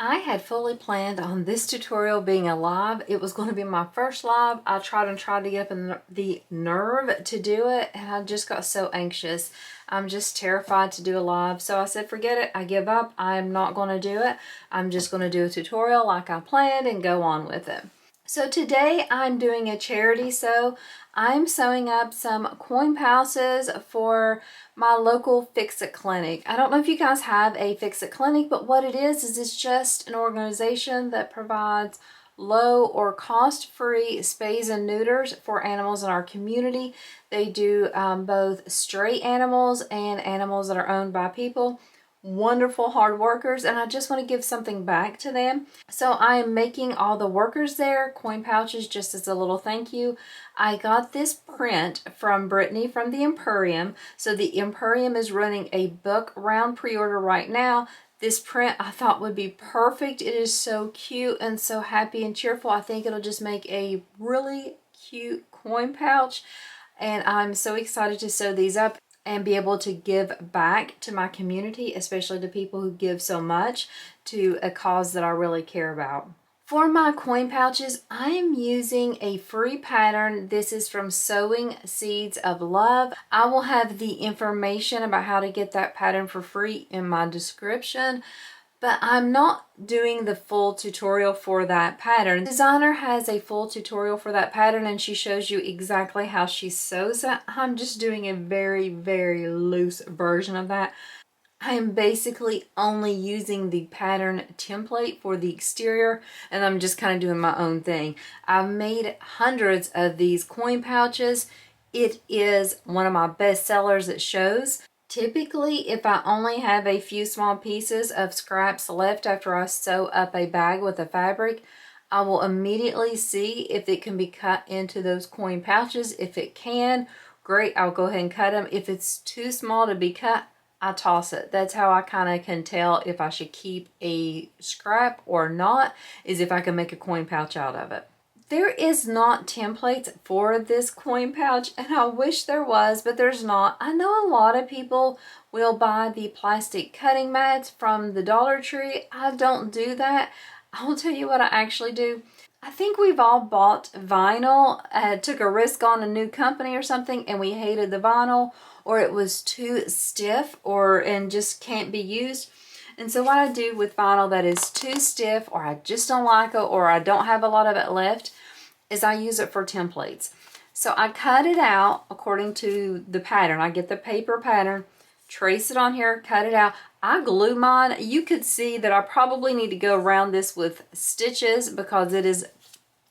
I had fully planned on this tutorial being a live. It was going to be my first live. I tried to get up in the nerve to do it, and I just got so anxious. I'm just terrified to do a live. So I said, forget it. I give up. I'm not going to do it. I'm just going to do a tutorial like I planned and go on with it. So today I'm doing a charity sew. I'm sewing up some coin pouches for my local Fix-It Clinic. I don't know if you guys have a Fix-It Clinic, but what it is it's just an organization that provides low or cost-free spays and neuters for animals in our community. They do both stray animals and animals that are owned by people. Wonderful hard workers, and I just want to give something back to them. So I am making all the workers there coin pouches just as a little thank you. I got this print from Brittany from the Emporium. So the Emporium is running a book round pre-order right now. This print I thought would be perfect. It is so cute and so happy and cheerful. I think it'll just make a really cute coin pouch, and I'm so excited to sew these up and be able to give back to my community, especially to people who give so much to a cause that I really care about. For my coin pouches, I am using a free pattern. This is from Sewing Seeds of Love. I will have the information about how to get that pattern for free in my description, but I'm not doing the full tutorial for that pattern. The designer has a full tutorial for that pattern, and she shows you exactly how she sews it. I'm just doing a very, very loose version of that. I am basically only using the pattern template for the exterior, and I'm just kind of doing my own thing. I've made hundreds of these coin pouches. It is one of my best sellers at shows. Typically, if I only have a few small pieces of scraps left after I sew up a bag with the fabric, I will immediately see if it can be cut into those coin pouches. If it can, great, I'll go ahead and cut them. If it's too small to be cut, I toss it. That's how I kind of can tell if I should keep a scrap or not, is if I can make a coin pouch out of it. There is not templates for this coin pouch, and I wish there was, but there's not. I know a lot of people will buy the plastic cutting mats from the Dollar Tree. I don't do that. I'll tell you what I actually do. I think we've all bought vinyl, took a risk on a new company or something, and we hated the vinyl, or it was too stiff and just can't be used. And so what I do with vinyl that is too stiff, or I just don't like it, or I don't have a lot of it left, is I use it for templates. So I cut it out according to the pattern. I get the paper pattern, trace it on here, cut it out. I glue mine. You could see that I probably need to go around this with stitches because it is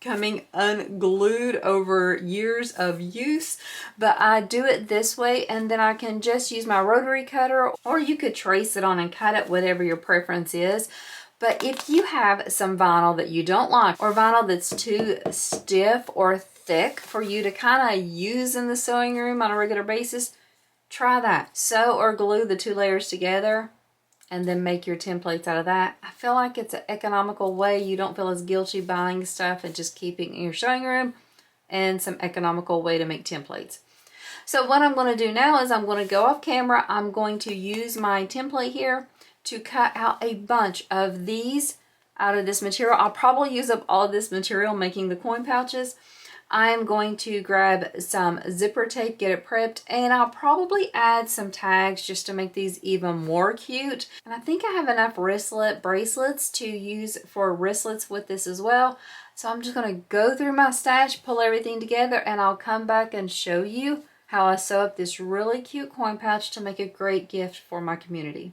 coming unglued over years of use, but I do it this way, and then I can just use my rotary cutter, or you could trace it on and cut it, whatever your preference is. But if you have some vinyl that you don't like, or vinyl that's too stiff or thick for you to kind of use in the sewing room on a regular basis, try that. Sew or glue the two layers together and then make your templates out of that. I feel like it's an economical way. You don't feel as guilty buying stuff and just keeping in your sewing room, and some economical way to make templates. So what I'm going to do now is I'm going to go off camera. I'm going to use my template here to cut out a bunch of these out of this material. I'll probably use up all of this material making the coin pouches. I am going to grab some zipper tape, get it prepped, and I'll probably add some tags just to make these even more cute. And I think I have enough wristlet bracelets to use for wristlets with this as well. So I'm just going to go through my stash, pull everything together, and I'll come back and show you how I sew up this really cute coin pouch to make a great gift for my community.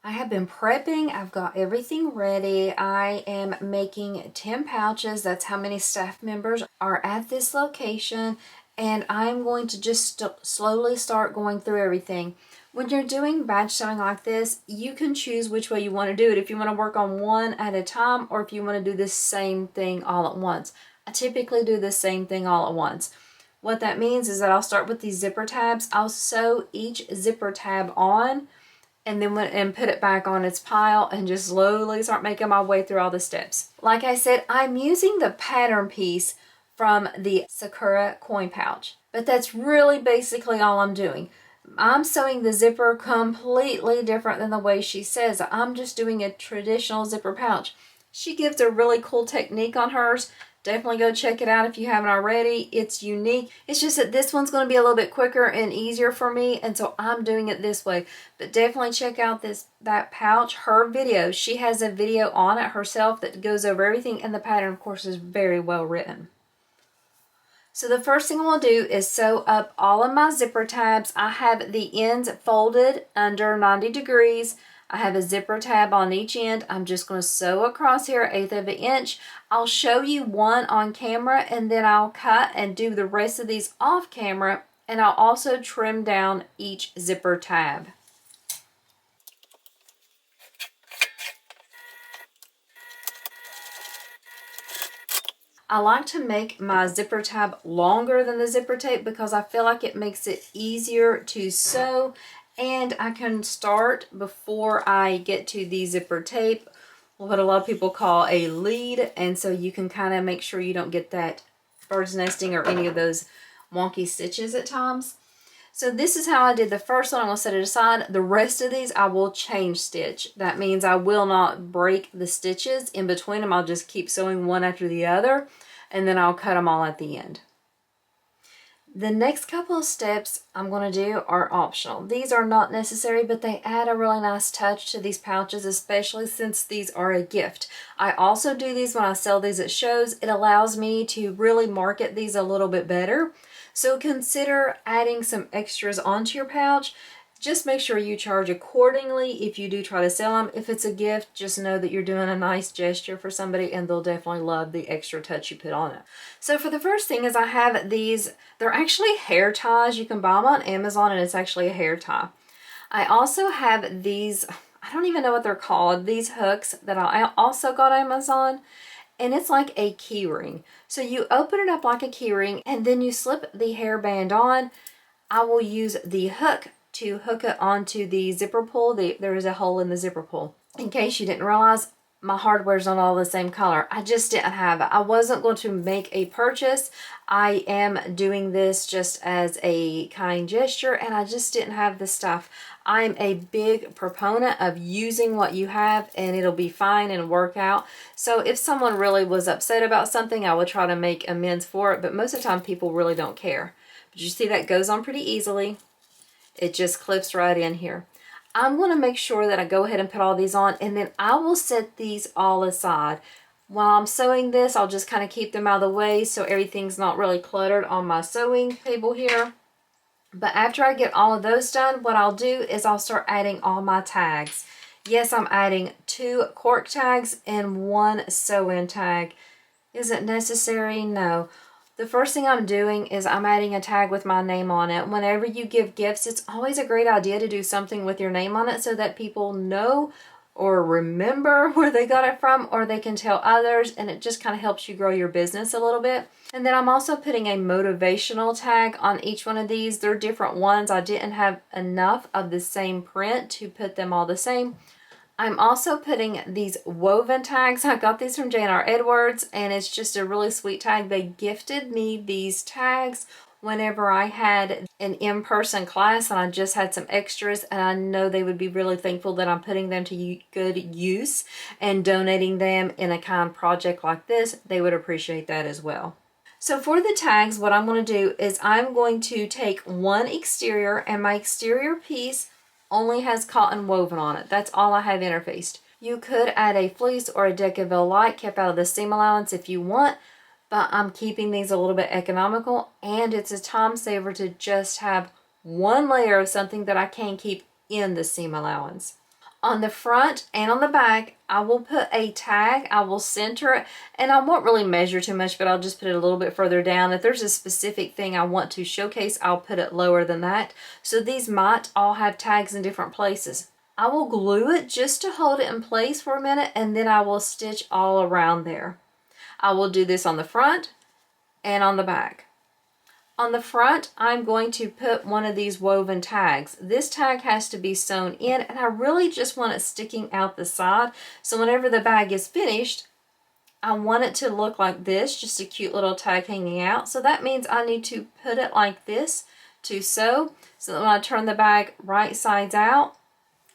I have been prepping. I've got everything ready. I am making 10 pouches. That's how many staff members are at this location. And I'm going to just slowly start going through everything. When you're doing batch sewing like this, you can choose which way you want to do it. If you want to work on one at a time, or if you want to do the same thing all at once. I typically do the same thing all at once. What that means is that I'll start with these zipper tabs. I'll sew each zipper tab on, and then put it back on its pile, and just slowly start making my way through all the steps. Like I said, I'm using the pattern piece from the Sakura coin pouch, but that's really basically all I'm doing. I'm sewing the zipper completely different than the way she says. I'm just doing a traditional zipper pouch. She gives a really cool technique on hers. Definitely go check it out if you haven't already. It's unique. It's just that this one's going to be a little bit quicker and easier for me, and so I'm doing it this way. But definitely check out that pouch, her video. She has a video on it herself that goes over everything, and the pattern, of course, is very well written. So the first thing I'm going to do is sew up all of my zipper tabs. I have the ends folded under 90 degrees. I have a zipper tab on each end. I'm just going to sew across here 1/8 of an inch. I'll show you one on camera, and then I'll cut and do the rest of these off camera, and I'll also trim down each zipper tab. I like to make my zipper tab longer than the zipper tape because I feel like it makes it easier to sew, and I can start before I get to the zipper tape, what a lot of people call a lead, and so you can kind of make sure you don't get that bird's nesting or any of those wonky stitches at times. So this is how I did the first one. I'm going to set it aside. The rest of these I will change stitch. That means I will not break the stitches in between them. I'll just keep sewing one after the other, and then I'll cut them all at the end. The next couple of steps I'm going to do are optional. These are not necessary, but they add a really nice touch to these pouches, especially since these are a gift. I also do these when I sell these at shows. It allows me to really market these a little bit better. So consider adding some extras onto your pouch. Just make sure you charge accordingly if you do try to sell them. If it's a gift, just know that you're doing a nice gesture for somebody, and they'll definitely love the extra touch you put on it. So for the first thing is I have these, they're actually hair ties. You can buy them on Amazon, and it's actually a hair tie. I also have these, I don't even know what they're called, these hooks that I also got on Amazon. And it's like a key ring. So you open it up like a key ring, and then you slip the hairband on. I will use the hook to hook it onto the zipper pull. There is a hole in the zipper pull. In case you didn't realize, my hardware's not all the same color. I just didn't have it. I wasn't going to make a purchase. I am doing this just as a kind gesture, and I just didn't have the stuff. I'm a big proponent of using what you have, and it'll be fine and work out. So if someone really was upset about something, I would try to make amends for it, but most of the time people really don't care. But you see that goes on pretty easily. It just clips right in here. I'm going to make sure that I go ahead and put all these on, and then I will set these all aside. While I'm sewing this, I'll just kind of keep them out of the way so everything's not really cluttered on my sewing table here. But after I get all of those done, what I'll do is I'll start adding all my tags. Yes, I'm adding 2 cork tags and 1 sew-in tag. Is it necessary? No. The first thing I'm doing is I'm adding a tag with my name on it. Whenever you give gifts, it's always a great idea to do something with your name on it so that people know or remember where they got it from, or they can tell others, and it just kind of helps you grow your business a little bit. And then I'm also putting a motivational tag on each one of these. They're different ones. I didn't have enough of the same print to put them all the same. I'm also putting these woven tags. I got these from J&R Edwards, and it's just a really sweet tag. They gifted me these tags whenever I had an in-person class, and I just had some extras, and I know they would be really thankful that I'm putting them to good use and donating them in a kind project like this. They would appreciate that as well. So for the tags, what I'm going to do is I'm going to take one exterior, and my exterior piece only has cotton woven on it. That's all I have interfaced. You could add a fleece or a Decaville light kept out of the seam allowance if you want, but I'm keeping these a little bit economical, and it's a time saver to just have one layer of something that I can keep in the seam allowance. On the front and on the back, I will put a tag. I will center it, and I won't really measure too much, but I'll just put it a little bit further down. If there's a specific thing I want to showcase, I'll put it lower than that. So these might all have tags in different places. I will glue it just to hold it in place for a minute, and then I will stitch all around there. I will do this on the front and on the back. On the front, I'm going to put one of these woven tags. This tag has to be sewn in, and I really just want it sticking out the side. So whenever the bag is finished, I want it to look like this, just a cute little tag hanging out. So that means I need to put it like this to sew so that when I turn the bag right sides out,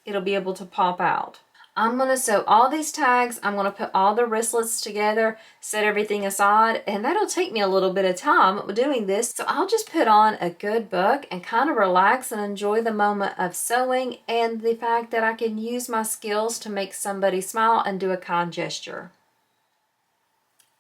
it'll be able to pop out. I'm going to sew all these tags. I'm going to put all the wristlets together, set everything aside, and that'll take me a little bit of time doing this. So I'll just put on a good book and kind of relax and enjoy the moment of sewing and the fact that I can use my skills to make somebody smile and do a kind gesture.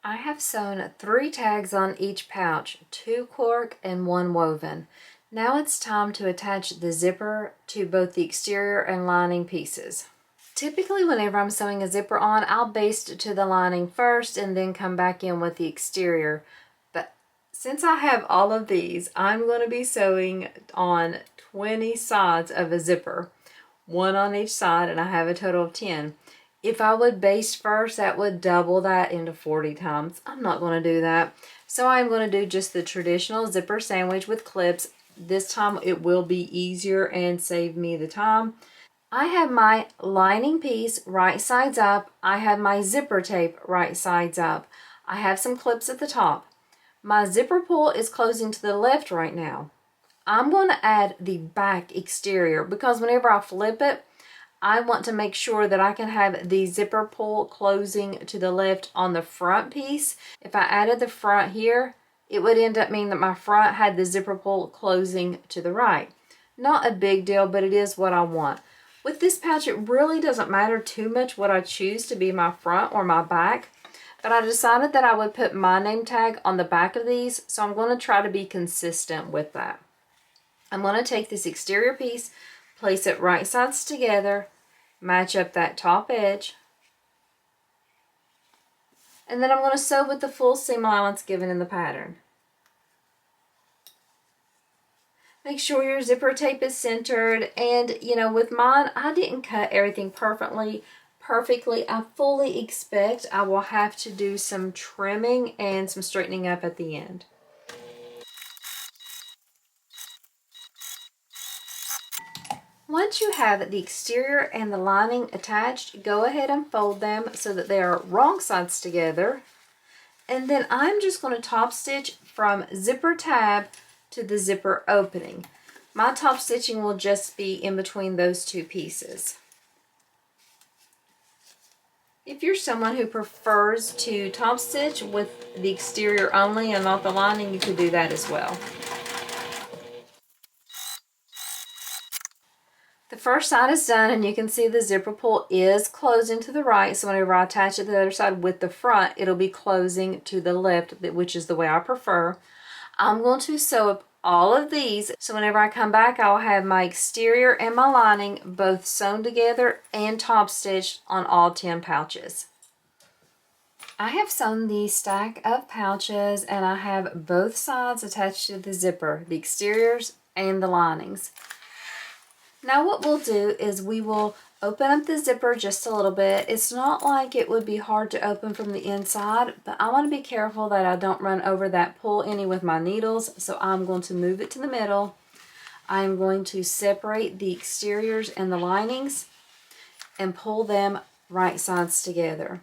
I have sewn 3 tags on each pouch, 2 cork and 1 woven. Now it's time to attach the zipper to both the exterior and lining pieces. Typically, whenever I'm sewing a zipper on, I'll baste to the lining first and then come back in with the exterior. But since I have all of these, I'm going to be sewing on 20 sides of a zipper, 1 on each side, and I have a total of 10. If I would baste first, that would double that into 40 times. I'm not going to do that. So I'm going to do just the traditional zipper sandwich with clips. This time it will be easier and save me the time. I have my lining piece right sides up. I have my zipper tape right sides up. I have some clips at the top. My zipper pull is closing to the left right now. I'm going to add the back exterior because whenever I flip it, I want to make sure that I can have the zipper pull closing to the left on the front piece. If I added the front here, it would end up meaning that my front had the zipper pull closing to the right. Not a big deal, but it is what I want. With this pouch, it really doesn't matter too much what I choose to be my front or my back, but I decided that I would put my name tag on the back of these, so I'm going to try to be consistent with that. I'm going to take this exterior piece, place it right sides together, match up that top edge, and then I'm going to sew with the full seam allowance given in the pattern. Make sure your zipper tape is centered, and with mine, I didn't cut everything perfectly. I fully expect I will have to do some trimming and some straightening up at the end. Once you have the exterior and the lining attached, go ahead and fold them so that they are wrong sides together. And then I'm just going to top stitch from zipper tab to the zipper opening. My top stitching will just be in between those 2 pieces. If you're someone who prefers to top stitch with the exterior only and not the lining, you could do that as well. The first side is done, and you can see the zipper pull is closing to the right, so whenever I attach it to the other side with the front, it'll be closing to the left, which is the way I prefer. I'm going to sew up all of these, so whenever I come back, I'll have my exterior and my lining both sewn together and top stitched on all 10 pouches. I have sewn the stack of pouches, and I have both sides attached to the zipper, the exteriors and the linings. Now what we'll do is we will open up the zipper just a little bit. It's not like it would be hard to open from the inside, but I want to be careful that I don't run over that pull any with my needles, so I'm going to move it to the middle. I'm going to separate the exteriors and the linings and pull them right sides together.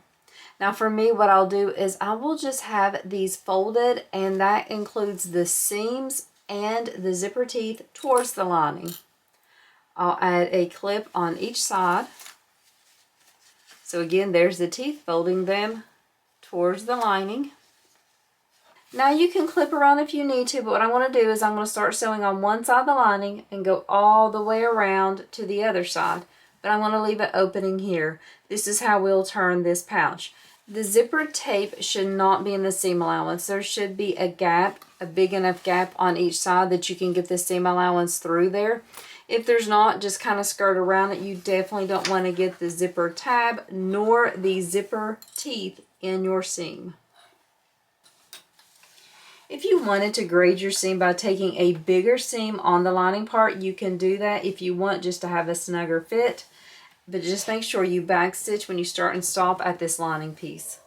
Now for me, what I'll do is I will just have these folded, and that includes the seams and the zipper teeth towards the lining. I'll add a clip on each side. So again, there's the teeth, folding them towards the lining. Now you can clip around if you need to, but what I want to do is I'm going to start sewing on one side of the lining and go all the way around to the other side. But I'm going to leave an opening here. This is how we'll turn this pouch. The zipper tape should not be in the seam allowance. There should be a gap, a big enough gap on each side that you can get the seam allowance through there. If there's not, just kind of skirt around it. You definitely don't want to get the zipper tab nor the zipper teeth in your seam. If you wanted to grade your seam by taking a bigger seam on the lining part, you can do that if you want, just to have a snugger fit. But just make sure you back stitch when you start and stop at this lining piece.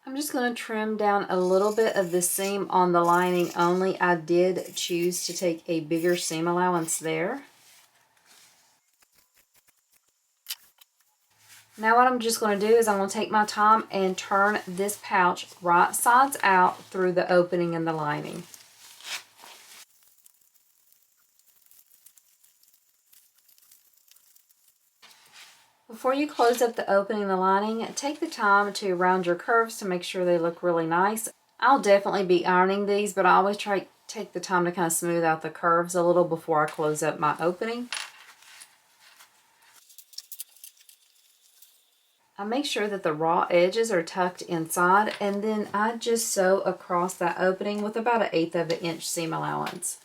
I'm just going to trim down a little bit of the seam on the lining only. I did choose to take a bigger seam allowance there. Now what I'm just going to do is I'm going to take my time and turn this pouch right sides out through the opening in the lining. Before you close up the opening in the lining, take the time to round your curves to make sure they look really nice. I'll definitely be ironing these, but I always take the time to kind of smooth out the curves a little before I close up my opening. I make sure that the raw edges are tucked inside, and then I just sew across that opening with about 1/8 of an inch seam allowance.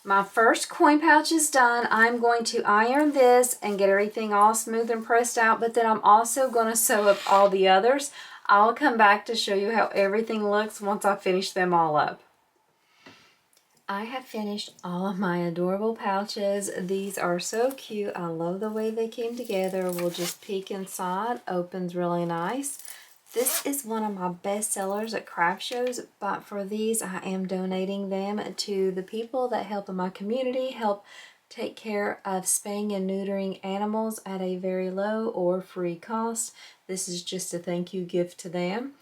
My first coin pouch is done. I'm going to iron this and get everything all smooth and pressed out, but then I'm also going to sew up all the others. I'll come back to show you how everything looks once I finish them all up. I have finished all of my adorable pouches. These are so cute. I love the way they came together. We'll just peek inside. Opens really nice. This is one of my best sellers at craft shows, but for these I am donating them to the people that help in my community, help take care of spaying and neutering animals at a very low or free cost. This is just a thank you gift to them.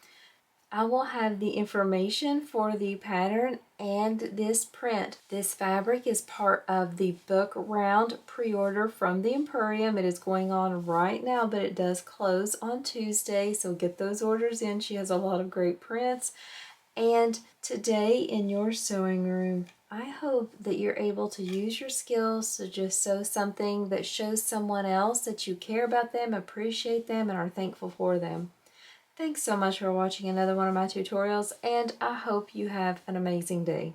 I will have the information for the pattern and this print. This fabric is part of the book round pre-order from the Emporium. It is going on right now, but it does close on Tuesday, so get those orders in. She has a lot of great prints. And today in your sewing room, I hope that you're able to use your skills to just sew something that shows someone else that you care about them, appreciate them, and are thankful for them. Thanks so much for watching another one of my tutorials, and I hope you have an amazing day.